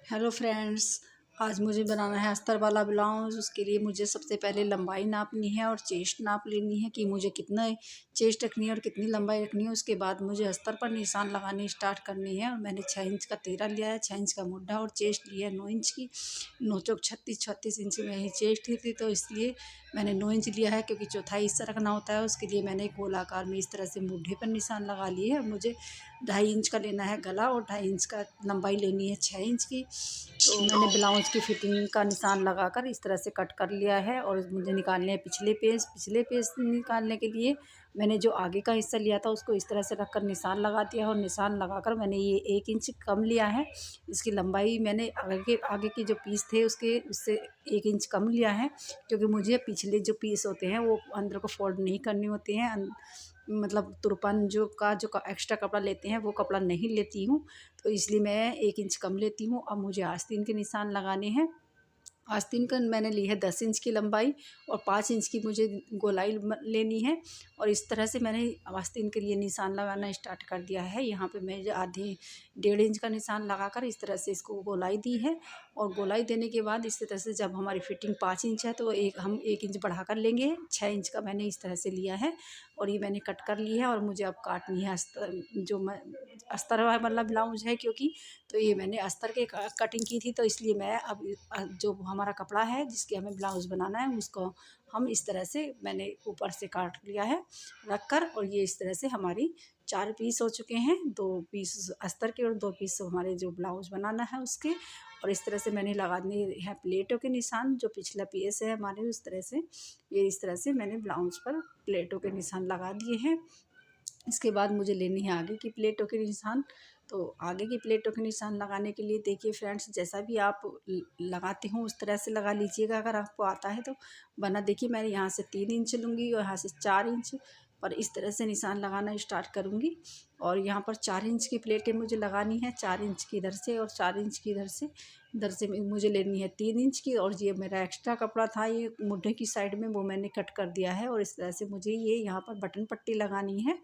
Hello friends, आज मुझे बनाना है अस्तर वाला ब्लाउज़। उसके लिए मुझे सबसे पहले लंबाई नापनी है और चेस्ट नाप लेनी है कि मुझे कितना चेस्ट रखनी है और कितनी लंबाई रखनी है। उसके बाद मुझे अस्तर पर निशान लगाने स्टार्ट करनी है। और मैंने 6 इंच का तीरा लिया है, 6 इंच का मुड्ढा और चेस्ट लिया है 9 इंच की। नोचोक 36 इंच में ही चेस्ट थी तो इसलिए मैंने 9 इंच लिया है, क्योंकि चौथाई हिस्सा रखना होता है। उसके लिए मैंने गोलाकार में इस तरह से मुड्ढे पर निशान लगा लिए है। मुझे 2.5 इंच का लेना है गला और 2.5 इंच का लंबाई लेनी है 6 इंच की। तो मैंने ब्लाउज़ की फिटिंग का निशान लगाकर इस तरह से कट कर लिया है। और मुझे निकालने हैं पिछले पेज निकालने के लिए मैंने जो आगे का हिस्सा लिया था उसको इस तरह से रखकर निशान लगा दिया है। और निशान लगाकर मैंने ये 1 इंच कम लिया है। इसकी लंबाई मैंने आगे की जो पीस थे उससे 1 इंच कम लिया है, क्योंकि मुझे पिछले जो पीस होते हैं वो अंदर को फोल्ड नहीं करने होते हैं। मतलब तुरपन जो एक्स्ट्रा कपड़ा लेते हैं वो कपड़ा नहीं लेती हूँ, तो इसलिए मैं 1 इंच कम लेती हूँ। अब मुझे आस्तीन के निशान लगाने हैं। आस्तीन का मैंने ली है 10 इंच की लंबाई और 5 इंच की मुझे गोलाई लेनी है। और इस तरह से मैंने आस्तीन के लिए निशान लगाना स्टार्ट कर दिया है। यहाँ पे मैं आधे 1.5 इंच का निशान लगाकर इस तरह से इसको गोलाई दी है। और गोलाई देने के बाद इस तरह से जब हमारी फिटिंग 5 इंच है तो हम 1 इंच बढ़ा कर लेंगे। 6 इंच का मैंने इस तरह से लिया है और ये मैंने कट कर ली है। और मुझे अब काटनी है अस्तर, जो मैं अस्तर वाला ब्लाउज है, क्योंकि तो ये मैंने अस्तर के कटिंग की थी, तो इसलिए मैं अब जो हमारा कपड़ा है जिसके हमें ब्लाउज़ बनाना है उसको हम इस तरह से मैंने ऊपर से काट लिया है रख कर। और ये इस तरह से हमारी 4 पीस हो चुके हैं, 2 पीस अस्तर के और 2 पीस हमारे जो ब्लाउज़ बनाना है उसके। और इस तरह से मैंने लगा दिए हैं प्लेटों के निशान, जो पिछला पीस है हमारे उस तरह से ये इस तरह से मैंने ब्लाउज़ पर प्लेटों के निशान लगा दिए हैं। इसके बाद मुझे लेनी है आगे की प्लेटों के निशान। तो आगे की प्लेटों के निशान लगाने के लिए देखिए फ्रेंड्स, जैसा भी आप लगाते हो उस तरह से लगा लीजिएगा अगर आपको आता है तो। वरना देखिए मैं यहाँ से 3 इंच लूँगी और यहाँ से 4 इंच पर इस तरह से निशान लगाना स्टार्ट करूँगी। और यहाँ पर 4 इंच की प्लेटें मुझे लगानी है, 4 इंच की इधर से और 4 इंच की इधर से मुझे लेनी है 3 इंच की। और ये मेरा एक्स्ट्रा कपड़ा था ये मुड्ढे की साइड में, वो मैंने कट कर दिया है। और इस तरह से मुझे ये यहाँ पर बटन पट्टी लगानी है।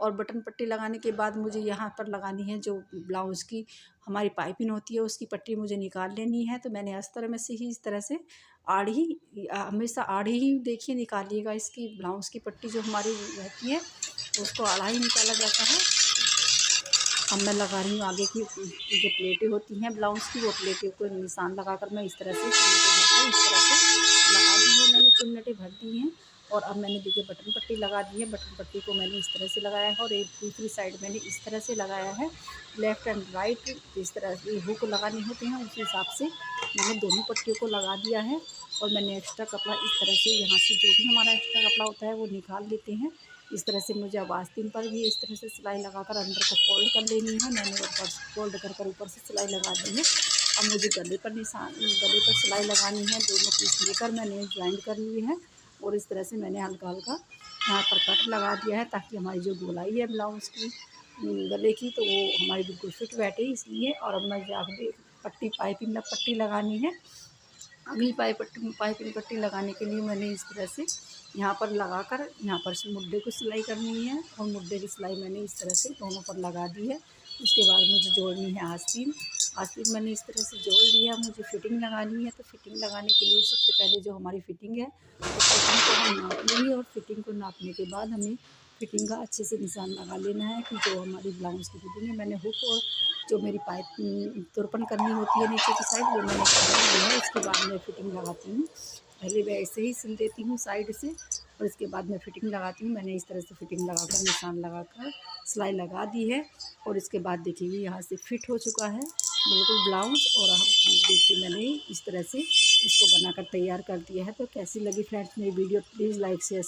और बटन पट्टी लगाने के बाद मुझे यहाँ पर लगानी है जो ब्लाउज़ की हमारी पाइपिंग होती है उसकी पट्टी मुझे निकाल लेनी है। तो मैंने अस्तर में से ही इस तरह से आड़ी, हमेशा आड़ी ही देखिए निकालिएगा। इसकी ब्लाउज़ की पट्टी जो हमारी रहती है उसको आड़ा ही निकाला जाता है। अब मैं लगा रही हूँ आगे की जो प्लेटें होती हैं ब्लाउज़ की, वो प्लेटें को निशान लगाकर मैं इस तरह से इस तरह से लगा दी है। मैंने चुन्नटें भर दी हैं। और अब मैंने देखिए बटन पट्टी लगा दी है। बटन पट्टी को मैंने इस तरह से लगाया है और एक दूसरी साइड मैंने इस तरह से लगाया है। लेफ़्ट एंड राइट जिस तरह से हुक लगाने होते हैं उस हिसाब से मैंने दोनों पट्टियों को लगा दिया है। और मैंने एक्स्ट्रा कपड़ा इस तरह से यहाँ से जो भी हमारा एक्स्ट्रा कपड़ा होता है वो निकाल लेते हैं। इस तरह से मुझे अब आस्तीन पर भी इस तरह से सिलाई लगाकर अंदर को फोल्ड कर लेनी है। मैंने ऊपर फोल्ड कर ऊपर से सिलाई लगा दी है। अब मुझे गले पर सिलाई लगानी है। दोनों पीस लेकर मैंने ज्वाइन कर लिए हैं। और इस तरह से मैंने हल्का हल्का यहाँ पर कट लगा दिया है, ताकि हमारी जो गोलाई है ब्लाउज़ की गले की तो वो हमारी बिल्कुल फिट बैठे इसलिए। और अब मैं आगे पाइपिंग पट्टी लगानी है। अगली पाइपिंग पट्टी लगाने के लिए मैंने इस तरह से यहाँ पर लगाकर यहाँ पर से मुड्ढे को सिलाई करनी है। और मुड्ढे की सिलाई मैंने इस तरह से दोनों पर लगा दी है। उसके बाद मुझे जोड़नी है आस्तीन। आस्तीन मैंने इस तरह से जोड़ लिया। मुझे फिटिंग लगानी है, तो फिटिंग लगाने के लिए सबसे पहले जो हमारी फिटिंग है तो फिटिंग को हम नाप लेंगे। और फिटिंग को नापने के बाद हमें फिटिंग का अच्छे से निशान लगा लेना है कि जो हमारी ब्लाउज़ की फिटिंग है। मैंने हुक और जो मेरी पाइप तुरपन करनी होती है नीचे की साइड वो मैंने कर ली है। इसके बाद मैं फिटिंग लगाती हूँ। पहले मैं ऐसे ही सिल देती हूँ साइड से और इसके बाद मैं फिटिंग लगाती हूँ। मैंने इस तरह से फिटिंग लगाकर निशान लगाकर सिलाई लगा दी है। और इसके बाद देखिए यहाँ से फिट हो चुका है बिल्कुल ब्लाउज़। और अब देखिए मैंने इस तरह से इसको बनाकर तैयार कर दिया है। तो कैसी लगी फ्रेंड्स मेरी वीडियो, प्लीज़ लाइक शेयर